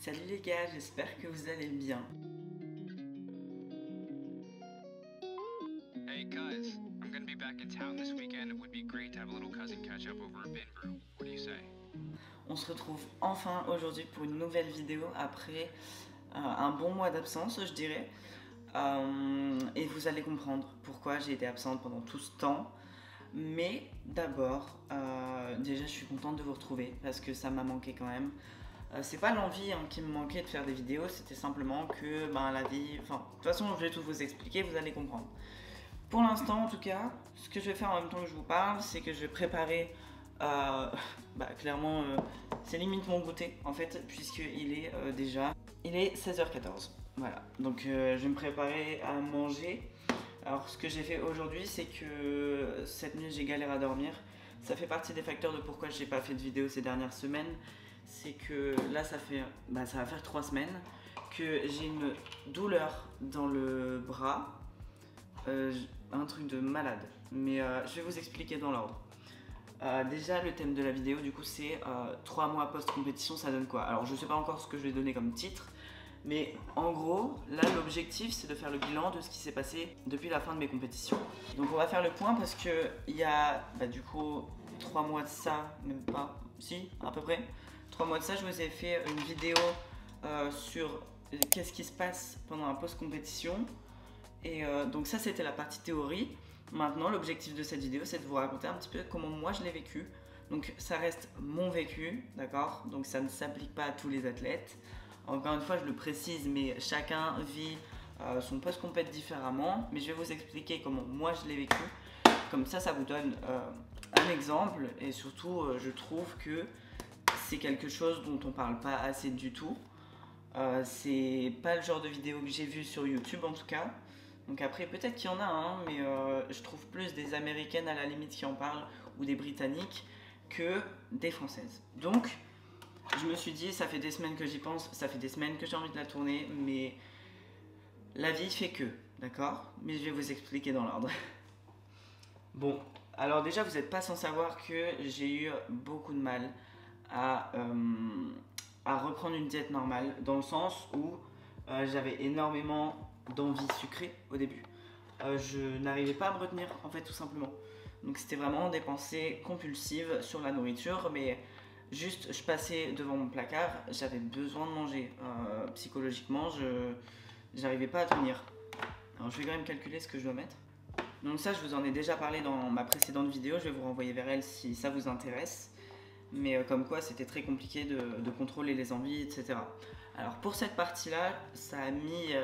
Salut les gars, j'espère que vous allez bien. Hey cuz, I'm gonna be back in town this weekend. It would be great to have a little cousin catch up over a bin brew. What do you say? On se retrouve enfin aujourd'hui pour une nouvelle vidéo après un bon mois d'absence, je dirais. Et vous allez comprendre pourquoi j'ai été absente pendant tout ce temps. Mais d'abord, déjà je suis contente de vous retrouver parce que ça m'a manqué quand même. C'est pas l'envie qui me manquait de faire des vidéos, c'était simplement que la vie... Enfin, de toute façon je vais tout vous expliquer, vous allez comprendre. Pour l'instant en tout cas, ce que je vais faire en même temps que je vous parle, c'est que je vais préparer... clairement, c'est limite mon goûter en fait, puisqu'il est Il est 16h14. Voilà, donc je vais me préparer à manger. Alors ce que j'ai fait aujourd'hui, c'est que cette nuit j'ai galéré à dormir. Ça fait partie des facteurs de pourquoi je n'ai pas fait de vidéo ces dernières semaines. C'est que là ça va faire 3 semaines que j'ai une douleur dans le bras. Un truc de malade. Mais je vais vous expliquer dans l'ordre. Déjà le thème de la vidéo du coup c'est 3 mois post-compétition, ça donne quoi? Alors je sais pas encore ce que je vais donner comme titre, mais en gros là l'objectif c'est de faire le bilan de ce qui s'est passé depuis la fin de mes compétitions. Donc on va faire le point parce que il y a du coup 3 mois de ça, même pas, si à peu près 3 mois de ça je vous ai fait une vidéo sur qu'est-ce qui se passe pendant un post-compétition. Et donc ça c'était la partie théorie. Maintenant l'objectif de cette vidéo c'est de vous raconter un petit peu comment moi je l'ai vécu. Donc ça reste mon vécu, d'accord? Donc ça ne s'applique pas à tous les athlètes. Encore une fois je le précise, mais chacun vit son post-compète différemment. Mais je vais vous expliquer comment moi je l'ai vécu. Comme ça vous donne un exemple. Et surtout je trouve que c'est quelque chose dont on parle pas assez du tout. C'est pas le genre de vidéo que j'ai vu sur YouTube en tout cas. Donc après peut-être qu'il y en a mais je trouve plus des américaines à la limite qui en parlent ou des britanniques que des françaises. Donc je me suis dit ça fait des semaines que j'y pense, ça fait des semaines que j'ai envie de la tourner, mais la vie fait que, d'accord? Mais je vais vous expliquer dans l'ordre. Bon, alors déjà vous n'êtes pas sans savoir que j'ai eu beaucoup de mal à reprendre une diète normale, dans le sens où j'avais énormément d'envie sucrée au début. Je n'arrivais pas à me retenir en fait, tout simplement. Donc c'était vraiment des pensées compulsives sur la nourriture, mais juste je passais devant mon placard, j'avais besoin de manger. Psychologiquement je n'arrivais pas à tenir. Alors je vais quand même calculer ce que je dois mettre. Donc ça je vous en ai déjà parlé dans ma précédente vidéo, je vais vous renvoyer vers elle si ça vous intéresse. Mais comme quoi c'était très compliqué de contrôler les envies, etc. Alors pour cette partie-là, ça a mis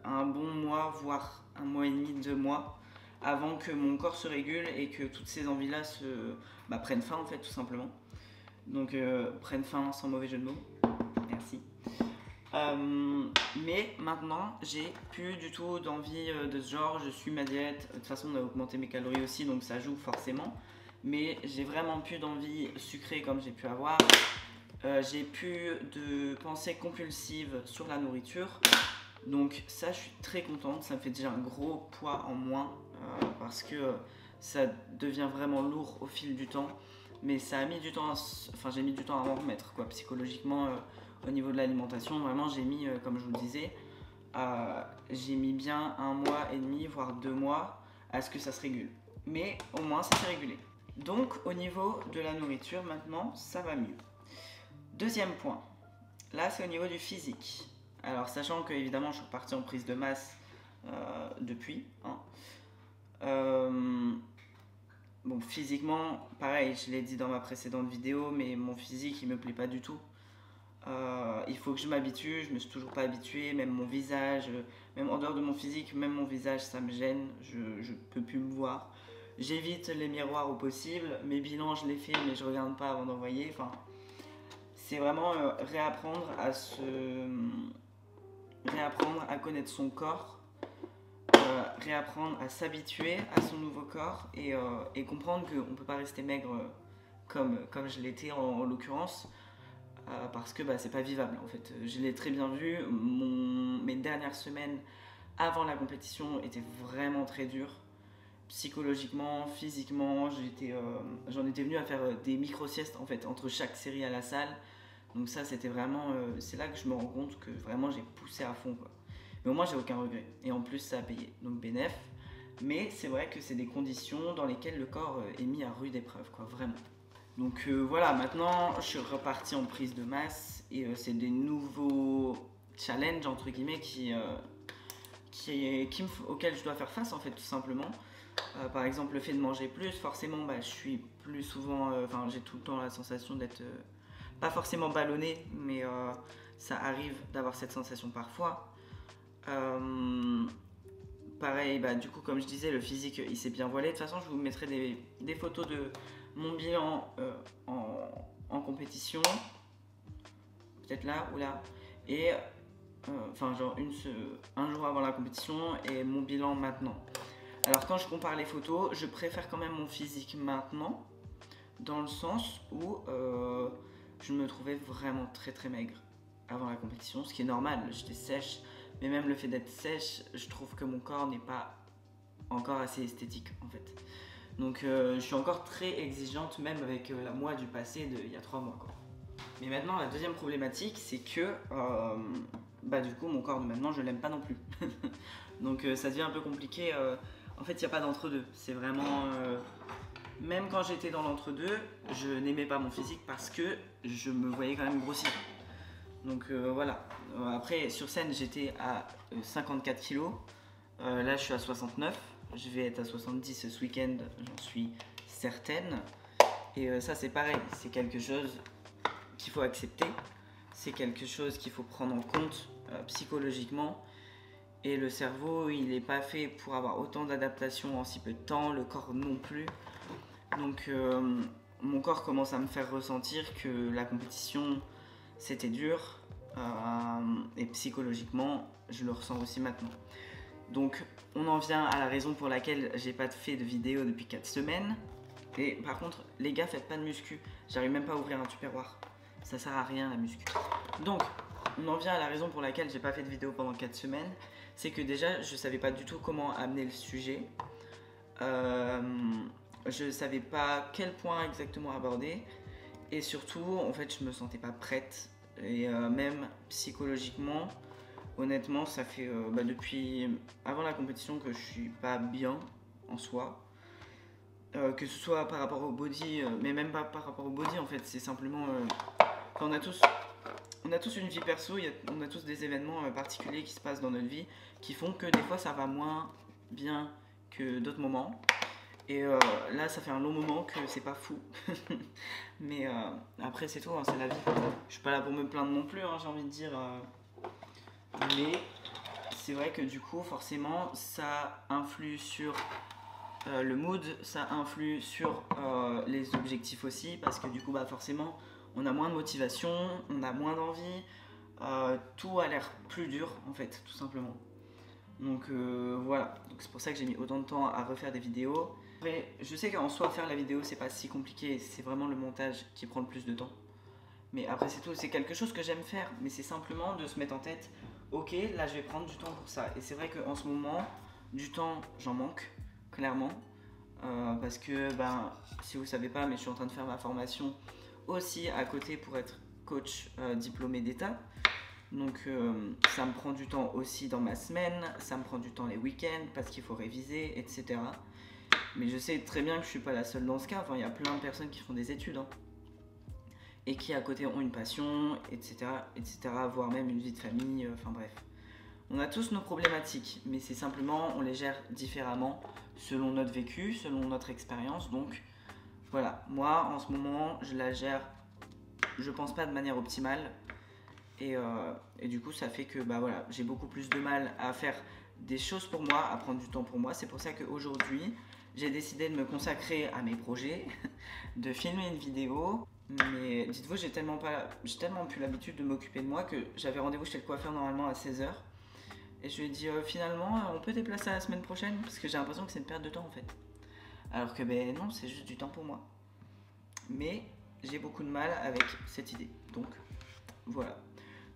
un bon mois, voire un mois et demi, 2 mois, avant que mon corps se régule et que toutes ces envies-là prennent fin en fait, tout simplement. Donc prennent fin sans mauvais jeu de mots. Merci. Mais maintenant, j'ai plus du tout d'envie de ce genre. Je suis ma diète. De toute façon, on a augmenté mes calories aussi, donc ça joue forcément. Mais j'ai vraiment plus d'envie sucrée comme j'ai pu avoir. J'ai plus de pensées compulsives sur la nourriture. Donc ça, je suis très contente. Ça me fait déjà un gros poids en moins parce que ça devient vraiment lourd au fil du temps. Mais ça a mis du temps, j'ai mis du temps à m'en remettre, quoi. Psychologiquement, au niveau de l'alimentation, vraiment, j'ai mis, comme je vous le disais, j'ai mis bien 1 mois et demi, voire 2 mois à ce que ça se régule. Mais au moins, ça s'est régulé. Donc, au niveau de la nourriture, maintenant, ça va mieux. Deuxième point, là, c'est au niveau du physique. Alors, sachant que, évidemment, je suis reparti en prise de masse depuis. Bon, physiquement, pareil, je l'ai dit dans ma précédente vidéo, mais mon physique, il me plaît pas du tout. Il faut que je m'habitue, je me suis toujours pas habituée, même mon visage, même en dehors de mon physique, même mon visage, ça me gêne, je peux plus me voir. J'évite les miroirs au possible, mes bilans, je les fais, mais je regarde pas avant d'envoyer. Enfin, c'est vraiment réapprendre à connaître son corps, réapprendre à s'habituer à son nouveau corps et comprendre qu'on ne peut pas rester maigre comme je l'étais en l'occurrence, parce que c'est pas vivable en fait. Je l'ai très bien vu, mes dernières semaines avant la compétition étaient vraiment très dures, psychologiquement, physiquement. J'en étais venu à faire des micro-siestes en fait entre chaque série à la salle, Donc ça c'était vraiment, c'est là que je me rends compte que vraiment j'ai poussé à fond quoi. Mais au moins j'ai aucun regret, et en plus ça a payé, donc bénéf. Mais c'est vrai que c'est des conditions dans lesquelles le corps est mis à rude épreuve quoi, vraiment. Donc voilà, maintenant je suis reparti en prise de masse, et c'est des nouveaux challenges entre guillemets auxquels je dois faire face en fait, tout simplement. Par exemple le fait de manger plus, forcément je suis plus souvent, j'ai tout le temps la sensation d'être pas forcément ballonné, mais ça arrive d'avoir cette sensation parfois. Pareil, du coup comme je disais, le physique il s'est bien voilé. De toute façon je vous mettrai des photos de mon bilan en compétition, peut-être là ou là, et genre un jour avant la compétition, et mon bilan maintenant. Alors quand je compare les photos, je préfère quand même mon physique maintenant, dans le sens où je me trouvais vraiment très très maigre avant la compétition, ce qui est normal, j'étais sèche, mais même le fait d'être sèche, je trouve que mon corps n'est pas encore assez esthétique en fait. Donc je suis encore très exigeante, même avec la moi du passé d'il y a 3 mois quoi. Mais maintenant la deuxième problématique, c'est que du coup mon corps de maintenant je l'aime pas non plus. Donc ça devient un peu compliqué. En fait il n'y a pas d'entre-deux, c'est vraiment... même quand j'étais dans l'entre-deux, je n'aimais pas mon physique parce que je me voyais quand même grossir. Donc voilà. Après sur scène j'étais à 54 kg, là je suis à 69, je vais être à 70 ce week-end, j'en suis certaine. Et ça c'est pareil, c'est quelque chose qu'il faut accepter, c'est quelque chose qu'il faut prendre en compte psychologiquement. Et le cerveau il n'est pas fait pour avoir autant d'adaptations en si peu de temps, le corps non plus. Donc mon corps commence à me faire ressentir que la compétition c'était dur, et psychologiquement je le ressens aussi maintenant. Donc on en vient à la raison pour laquelle j'ai pas fait de vidéo depuis 4 semaines. Et par contre les gars, faites pas de muscu, j'arrive même pas à ouvrir un tupperware, ça sert à rien la muscu. Donc on en vient à la raison pour laquelle j'ai pas fait de vidéo pendant 4 semaines. C'est que déjà je savais pas du tout comment amener le sujet, je savais pas quel point exactement aborder, et surtout en fait je me sentais pas prête. Et même psychologiquement, honnêtement ça fait depuis avant la compétition que je suis pas bien en soi, que ce soit par rapport au body, mais même pas par rapport au body en fait, c'est simplement on a tous une vie perso, on a tous des événements particuliers qui se passent dans notre vie qui font que des fois ça va moins bien que d'autres moments. Et là ça fait un long moment que c'est pas fou. Mais après c'est tout, hein, c'est la vie. Je suis pas là pour me plaindre non plus, hein, j'ai envie de dire. Mais c'est vrai que du coup forcément ça influe sur le mood, ça influe sur les objectifs aussi, parce que du coup forcément on a moins de motivation, on a moins d'envie, tout a l'air plus dur en fait, tout simplement. Donc voilà, donc c'est pour ça que j'ai mis autant de temps à refaire des vidéos. Après, je sais qu'en soi faire la vidéo c'est pas si compliqué, c'est vraiment le montage qui prend le plus de temps. Mais après c'est tout, c'est quelque chose que j'aime faire, mais c'est simplement de se mettre en tête, ok là je vais prendre du temps pour ça. Et c'est vrai qu'en ce moment, du temps j'en manque, clairement. Parce que si vous savez pas, mais je suis en train de faire ma formation aussi à côté pour être coach diplômé d'État. Donc ça me prend du temps aussi dans ma semaine, ça me prend du temps les week-ends parce qu'il faut réviser, etc. Mais je sais très bien que je suis pas la seule dans ce cas, il y a plein de personnes qui font des études, hein, et qui à côté ont une passion, etc., voire même une vie de famille, enfin bref. On a tous nos problématiques, mais c'est simplement, on les gère différemment selon notre vécu, selon notre expérience. Donc voilà, moi en ce moment, je la gère, je pense pas de manière optimale. Et du coup, ça fait que voilà, j'ai beaucoup plus de mal à faire des choses pour moi, à prendre du temps pour moi. C'est pour ça qu'aujourd'hui, j'ai décidé de me consacrer à mes projets, de filmer une vidéo. Mais dites-vous, j'ai tellement plus l'habitude de m'occuper de moi que j'avais rendez-vous chez le coiffeur normalement à 16 h. Et je lui ai dit finalement on peut déplacer à la semaine prochaine parce que j'ai l'impression que c'est une perte de temps en fait. Alors que non, c'est juste du temps pour moi. Mais j'ai beaucoup de mal avec cette idée. Donc voilà.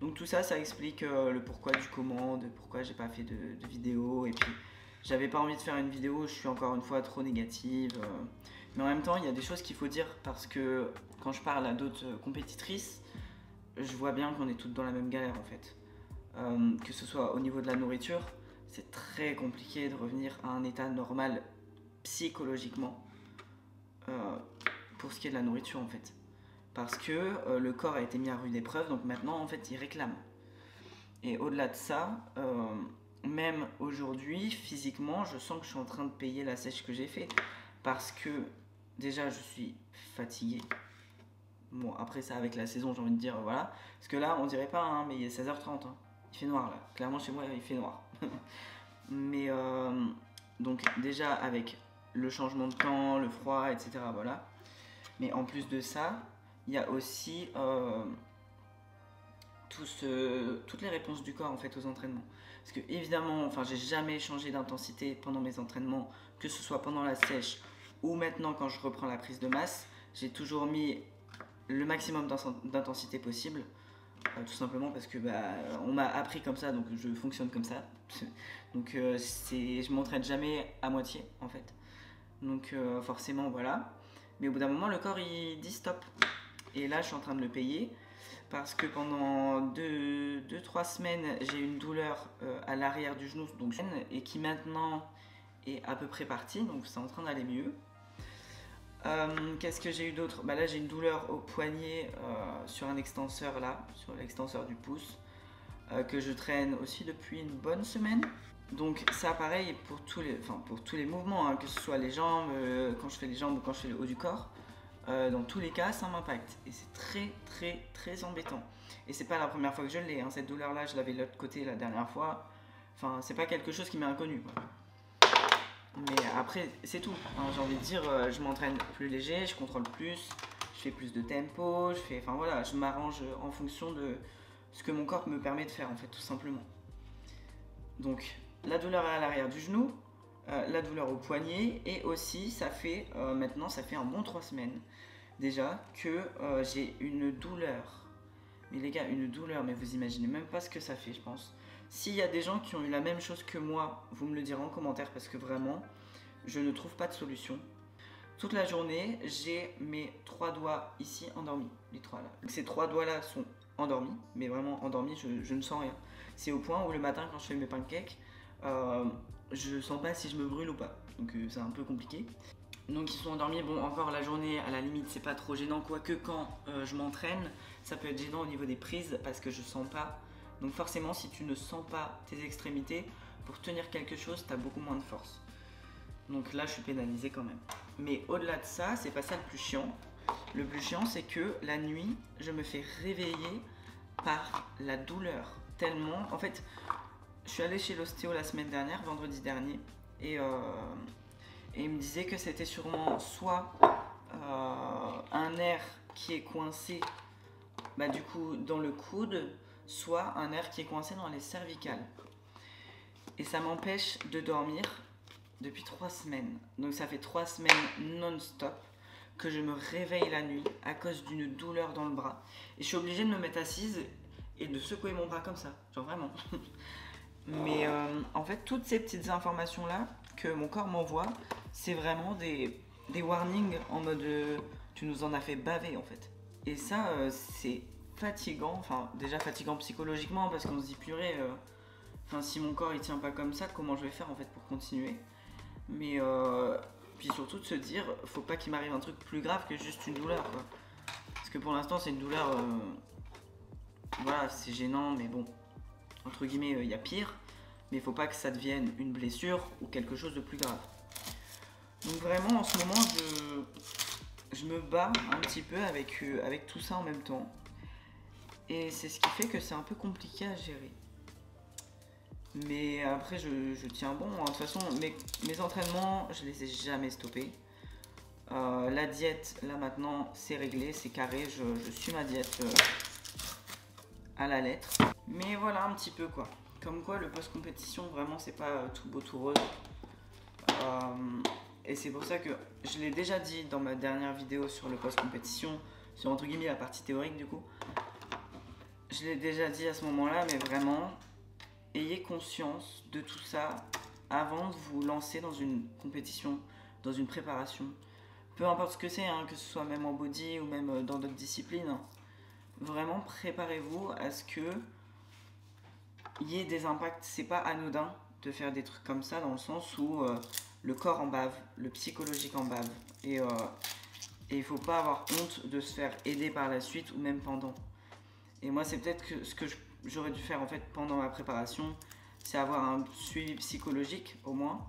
Donc tout ça, ça explique le pourquoi du comment, de pourquoi j'ai pas fait de vidéo. Et puis j'avais pas envie de faire une vidéo, je suis encore une fois trop négative. Mais en même temps, il y a des choses qu'il faut dire parce que quand je parle à d'autres compétitrices, je vois bien qu'on est toutes dans la même galère en fait. Que ce soit au niveau de la nourriture, c'est très compliqué de revenir à un état normal psychologiquement pour ce qui est de la nourriture en fait. Parce que le corps a été mis à rude épreuve, donc maintenant en fait il réclame. Et au-delà de ça, même aujourd'hui, physiquement, je sens que je suis en train de payer la sèche que j'ai fait. Parce que déjà je suis fatigué. Bon, après ça, avec la saison, j'ai envie de dire, voilà. Parce que là, on dirait pas, hein, mais il est 16h30. Hein. Il fait noir là. Clairement, chez moi, il fait noir. Mais donc, déjà, avec le changement de temps, le froid, etc. Voilà. Mais en plus de ça, il y a aussi toutes les réponses du corps en fait aux entraînements. Parce que évidemment, enfin, j'ai jamais changé d'intensité pendant mes entraînements, que ce soit pendant la sèche ou maintenant quand je reprends la prise de masse. J'ai toujours mis le maximum d'intensité possible, tout simplement parce que on m'a appris comme ça, donc je fonctionne comme ça. Donc je m'entraîne jamais à moitié en fait. Donc forcément voilà. Mais au bout d'un moment, le corps il dit stop. Et là, je suis en train de le payer parce que pendant 2-3 semaines, j'ai une douleur à l'arrière du genou, donc, et qui maintenant est à peu près partie, donc c'est en train d'aller mieux. Qu'est-ce que j'ai eu d'autre? Là, j'ai une douleur au poignet sur un extenseur là, sur l'extenseur du pouce, que je traîne aussi depuis une bonne semaine. Donc ça, pareil pour tous les mouvements, hein, que ce soit les jambes, quand je fais les jambes ou quand je fais le haut du corps. Dans tous les cas, ça m'impacte et c'est très embêtant. Et c'est pas la première fois que je l'ai, hein. Cette douleur là, je l'avais de l'autre côté la dernière fois. Enfin, c'est pas quelque chose qui m'est inconnu, quoi. Mais après, c'est tout, hein. J'ai envie de dire, je m'entraîne plus léger, je contrôle plus, je fais plus de tempo, enfin voilà, je m'arrange en fonction de ce que mon corps me permet de faire en fait, tout simplement. Donc la douleur à l'arrière du genou, la douleur au poignet, et aussi ça fait maintenant ça fait un bon 3 semaines déjà que j'ai une douleur. Mais les gars, une douleur, mais vous imaginez même pas ce que ça fait, je pense. S'il y a des gens qui ont eu la même chose que moi, vous me le direz en commentaire parce que vraiment, je ne trouve pas de solution. Toute la journée, j'ai mes 3 doigts ici endormis, les 3 là. Ces 3 doigts là sont endormis, mais vraiment endormis, je ne sens rien. C'est au point où le matin quand je fais mes pancakes, je sens pas si je me brûle ou pas, donc c'est un peu compliqué. Donc ils sont endormis, bon encore la journée à la limite c'est pas trop gênant, quoique quand je m'entraîne ça peut être gênant au niveau des prises parce que je sens pas. Donc forcément si tu ne sens pas tes extrémités, pour tenir quelque chose t'as beaucoup moins de force. Donc là je suis pénalisé quand même. Mais au-delà de ça, c'est pas ça le plus chiant. Le plus chiant c'est que la nuit je me fais réveiller par la douleur. Tellement, en fait je suis allée chez l'ostéo la semaine dernière, vendredi dernier, et il me disait que c'était sûrement soit un nerf qui est coincé du coup dans le coude, soit un nerf qui est coincé dans les cervicales. Et ça m'empêche de dormir depuis 3 semaines. Donc ça fait 3 semaines non-stop que je me réveille la nuit à cause d'une douleur dans le bras. Et je suis obligée de me mettre assise et de secouer mon bras comme ça, genre vraiment. Mais en fait, toutes ces petites informations-là que mon corps m'envoie, c'est vraiment des warnings en mode tu nous en as fait baver en fait. Et ça, c'est fatigant, enfin déjà fatigant psychologiquement parce qu'on se dit purée, si mon corps il tient pas comme ça, comment je vais faire en fait pour continuer. Mais puis surtout de se dire, faut pas qu'il m'arrive un truc plus grave que juste une douleur quoi. Parce que pour l'instant c'est une douleur, voilà c'est gênant mais bon, entre guillemets il y a pire. Mais il faut pas que ça devienne une blessure ou quelque chose de plus grave. Donc vraiment en ce moment je me bats un petit peu avec tout ça en même temps. Et c'est ce qui fait que c'est un peu compliqué à gérer. Mais après je tiens bon, hein. De toute façon mes entraînements je les ai jamais stoppés. La diète là maintenant c'est réglé, c'est carré, je suis ma diète à la lettre. Mais voilà un petit peu quoi. Comme quoi le post-compétition vraiment c'est pas tout beau tout rose. Et c'est pour ça que je l'ai déjà dit dans ma dernière vidéo sur le post-compétition, sur entre guillemets la partie théorique du coup. Je l'ai déjà dit à ce moment-là, mais vraiment, ayez conscience de tout ça avant de vous lancer dans une compétition, dans une préparation. Peu importe ce que c'est, hein, que ce soit même en body ou même dans d'autres disciplines. vraiment préparez-vous à ce que il y ait des impacts. C'est pas anodin de faire des trucs comme ça, dans le sens où le corps en bave, le psychologique en bave. Et il faut pas avoir honte de se faire aider par la suite ou même pendant. Et moi, c'est peut-être que ce que j'aurais dû faire en fait pendant ma préparation, c'est avoir un suivi psychologique au moins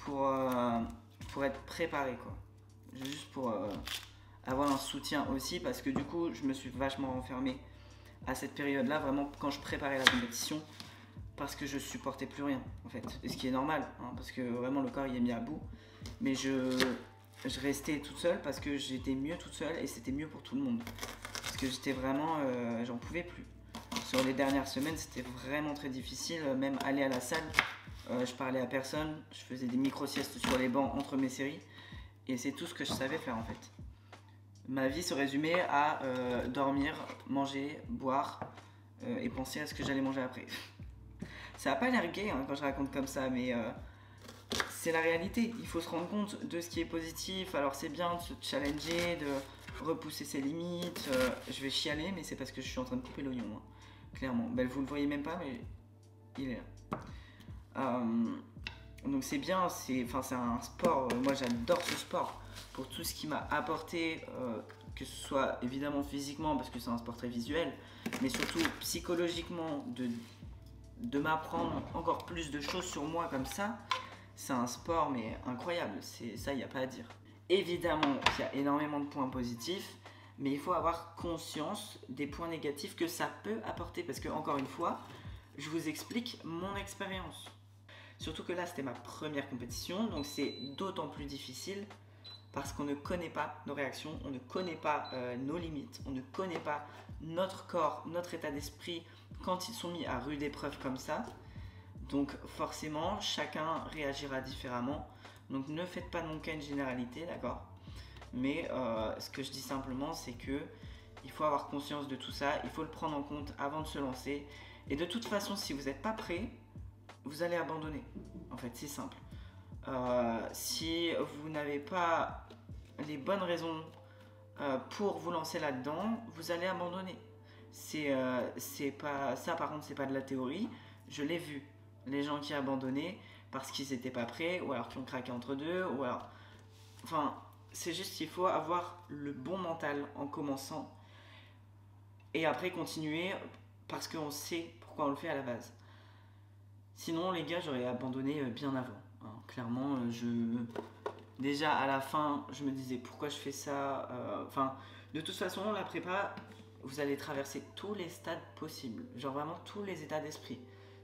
pour être préparé, quoi. Juste pour avoir un soutien aussi, parce que du coup, je me suis vachement renfermé à cette période-là, vraiment quand je préparais la compétition, parce que je supportais plus rien en fait. Et ce qui est normal, hein, parce que vraiment le corps il est mis à bout. Mais je restais toute seule parce que j'étais mieux toute seule et c'était mieux pour tout le monde. Parce que j'étais vraiment, j'en pouvais plus. Sur les dernières semaines, c'était vraiment très difficile, même aller à la salle. Je parlais à personne, je faisais des micro-siestes sur les bancs entre mes séries. Et c'est tout ce que je savais faire en fait. Ma vie se résumait à dormir, manger, boire et penser à ce que j'allais manger après. Ça n'a pas l'air gay hein, quand je raconte comme ça, mais c'est la réalité. Il faut se rendre compte de ce qui est positif. Alors c'est bien de se challenger, de repousser ses limites. Je vais chialer, mais c'est parce que je suis en train de couper l'oignon, hein, clairement. Ben, vous le voyez même pas, mais il est là. Donc c'est bien, c'est un sport. Moi j'adore ce sport pour tout ce qui m'a apporté, que ce soit évidemment physiquement parce que c'est un sport très visuel, mais surtout psychologiquement de m'apprendre encore plus de choses sur moi comme ça. C'est un sport mais incroyable, ça il n'y a pas à dire. Évidemment il y a énormément de points positifs, mais il faut avoir conscience des points négatifs que ça peut apporter, parce que encore une fois, je vous explique mon expérience. Surtout que là c'était ma première compétition, donc c'est d'autant plus difficile parce qu'on ne connaît pas nos réactions, on ne connaît pas nos limites, on ne connaît pas notre corps, notre état d'esprit quand ils sont mis à rude épreuve comme ça. Donc forcément, chacun réagira différemment. Donc ne faites pas non qu'à une généralité, d'accord? Mais ce que je dis simplement, c'est que il faut avoir conscience de tout ça, il faut le prendre en compte avant de se lancer. Et de toute façon, si vous n'êtes pas prêt, vous allez abandonner. En fait, c'est simple. Si vous n'avez pas les bonnes raisons pour vous lancer là-dedans, vous allez abandonner. C'est pas ça, par contre, c'est pas de la théorie. Je l'ai vu. Les gens qui abandonnaient parce qu'ils n'étaient pas prêts, ou alors qui ont craqué entre deux, ou alors... Enfin, c'est juste qu'il faut avoir le bon mental en commençant et après continuer parce qu'on sait pourquoi on le fait à la base. Sinon, les gars, j'aurais abandonné bien avant. Hein. Clairement, déjà à la fin, je me disais pourquoi je fais ça. De toute façon, la prépa, vous allez traverser tous les stades possibles. Genre vraiment tous les états d'esprit.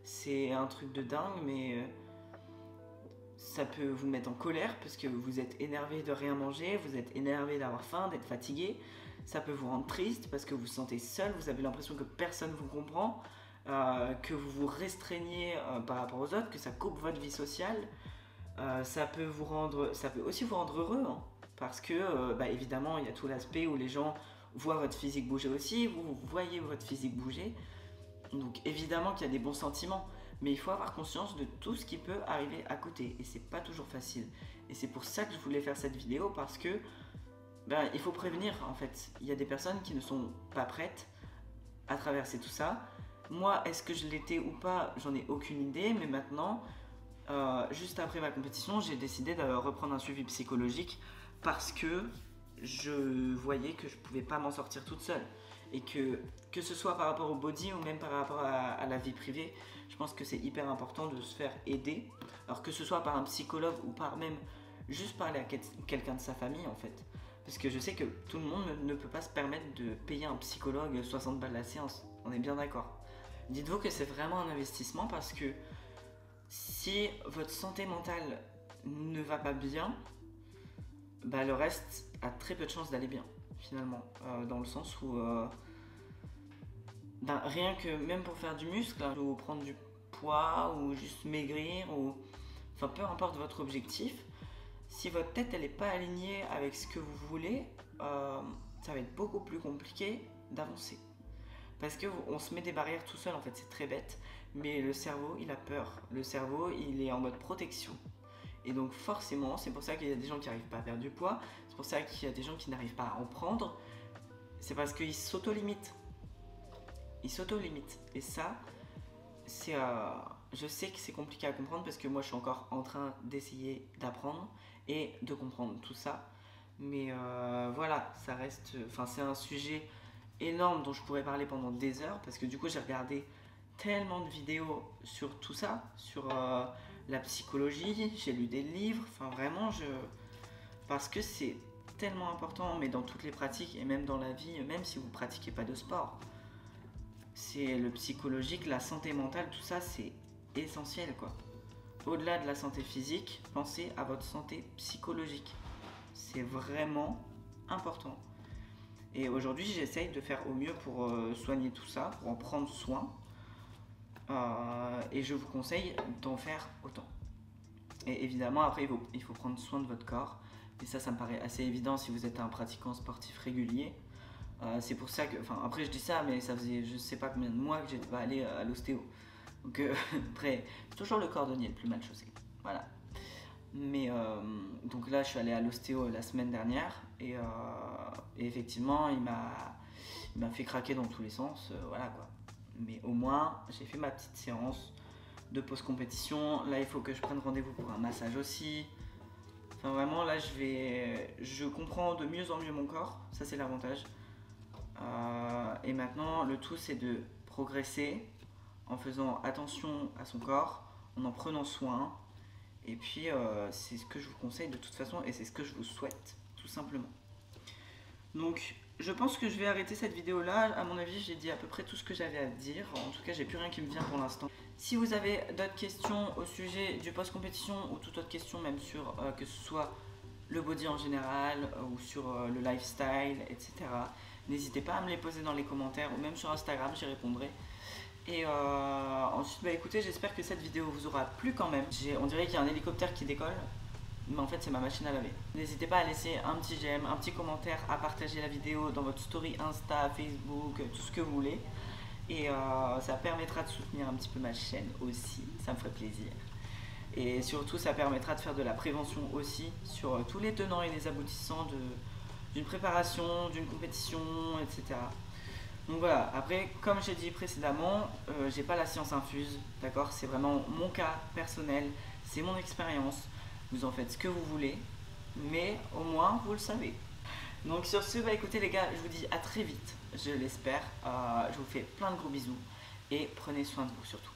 C'est un truc de dingue, mais ça peut vous mettre en colère parce que vous êtes énervé de rien manger, vous êtes énervé d'avoir faim, d'être fatigué. Ça peut vous rendre triste parce que vous vous sentez seul, vous avez l'impression que personne ne vous comprend. Que vous vous restreignez par rapport aux autres, que ça coupe votre vie sociale, ça peut aussi vous rendre heureux, hein, parce que évidemment il y a tout l'aspect où les gens voient votre physique bouger aussi, vous voyez votre physique bouger, donc évidemment qu'il y a des bons sentiments, mais il faut avoir conscience de tout ce qui peut arriver à côté, et c'est pas toujours facile. Et c'est pour ça que je voulais faire cette vidéo, parce que il faut prévenir en fait. Il y a des personnes qui ne sont pas prêtes à traverser tout ça. Moi, est-ce que je l'étais ou pas? J'en ai aucune idée, mais maintenant, juste après ma compétition, j'ai décidé de reprendre un suivi psychologique parce que je voyais que je pouvais pas m'en sortir toute seule. Et que ce soit par rapport au body ou même par rapport à la vie privée, je pense que c'est hyper important de se faire aider. Alors que ce soit par un psychologue ou par même juste parler à quelqu'un de sa famille en fait. Parce que je sais que tout le monde ne peut pas se permettre de payer un psychologue 60 balles la séance, on est bien d'accord. Dites-vous que c'est vraiment un investissement parce que si votre santé mentale ne va pas bien, le reste a très peu de chances d'aller bien finalement, dans le sens où rien que même pour faire du muscle, hein, ou prendre du poids ou juste maigrir, ou enfin peu importe votre objectif, si votre tête elle n'est pas alignée avec ce que vous voulez, ça va être beaucoup plus compliqué d'avancer. Parce qu'on se met des barrières tout seul, en fait, c'est très bête. Mais le cerveau, il a peur. Le cerveau, il est en mode protection. Et donc forcément, c'est pour ça qu'il y a des gens qui n'arrivent pas à perdre du poids. C'est pour ça qu'il y a des gens qui n'arrivent pas à en prendre. C'est parce qu'ils s'auto-limitent. il s'auto-limite. Et ça, c'est, je sais que c'est compliqué à comprendre parce que moi je suis encore en train d'essayer d'apprendre et de comprendre tout ça. Mais voilà, ça reste, enfin c'est un sujet énorme dont je pourrais parler pendant des heures parce que du coup j'ai regardé tellement de vidéos sur tout ça, sur la psychologie, j'ai lu des livres, enfin vraiment parce que c'est tellement important, mais dans toutes les pratiques et même dans la vie, même si vous ne pratiquez pas de sport. C'est le psychologique, la santé mentale, tout ça c'est essentiel quoi. Au-delà de la santé physique, pensez à votre santé psychologique. C'est vraiment important. Et aujourd'hui j'essaye de faire au mieux pour soigner tout ça, pour en prendre soin. Et je vous conseille d'en faire autant. Et évidemment après il faut prendre soin de votre corps. Et ça me paraît assez évident si vous êtes un pratiquant sportif régulier. C'est pour ça que, enfin après je dis ça, mais ça faisait je sais pas combien de mois que j'étais pas allé à l'ostéo. Donc après, toujours le cordonnier le plus mal chaussé. Voilà. Mais donc là je suis allé à l'ostéo la semaine dernière et effectivement il m'a fait craquer dans tous les sens, voilà quoi. Mais au moins j'ai fait ma petite séance de post-compétition. Là il faut que je prenne rendez-vous pour un massage aussi. Enfin vraiment là je comprends de mieux en mieux mon corps, ça c'est l'avantage. Et maintenant le tout c'est de progresser en faisant attention à son corps, en prenant soin. Et puis c'est ce que je vous conseille de toute façon et c'est ce que je vous souhaite tout simplement. Donc je pense que je vais arrêter cette vidéo là. À mon avis j'ai dit à peu près tout ce que j'avais à dire. En tout cas j'ai plus rien qui me vient pour l'instant. Si vous avez d'autres questions au sujet du post-compétition ou toute autre question même sur que ce soit le body en général ou sur le lifestyle, etc. N'hésitez pas à me les poser dans les commentaires ou même sur Instagram, j'y répondrai. Et ensuite, bah écoutez, j'espère que cette vidéo vous aura plu quand même. On dirait qu'il y a un hélicoptère qui décolle, mais en fait c'est ma machine à laver. N'hésitez pas à laisser un petit j'aime, un petit commentaire, à partager la vidéo dans votre story Insta, Facebook, tout ce que vous voulez. Et ça permettra de soutenir un petit peu ma chaîne aussi, ça me ferait plaisir. Et surtout ça permettra de faire de la prévention aussi sur tous les tenants et les aboutissants d'une préparation, d'une compétition, etc. Donc voilà, après comme j'ai dit précédemment, j'ai pas la science infuse, d'accord, c'est vraiment mon cas personnel, c'est mon expérience, vous en faites ce que vous voulez, mais au moins vous le savez. Donc sur ce, bah écoutez les gars, je vous dis à très vite, je l'espère, je vous fais plein de gros bisous et prenez soin de vous surtout.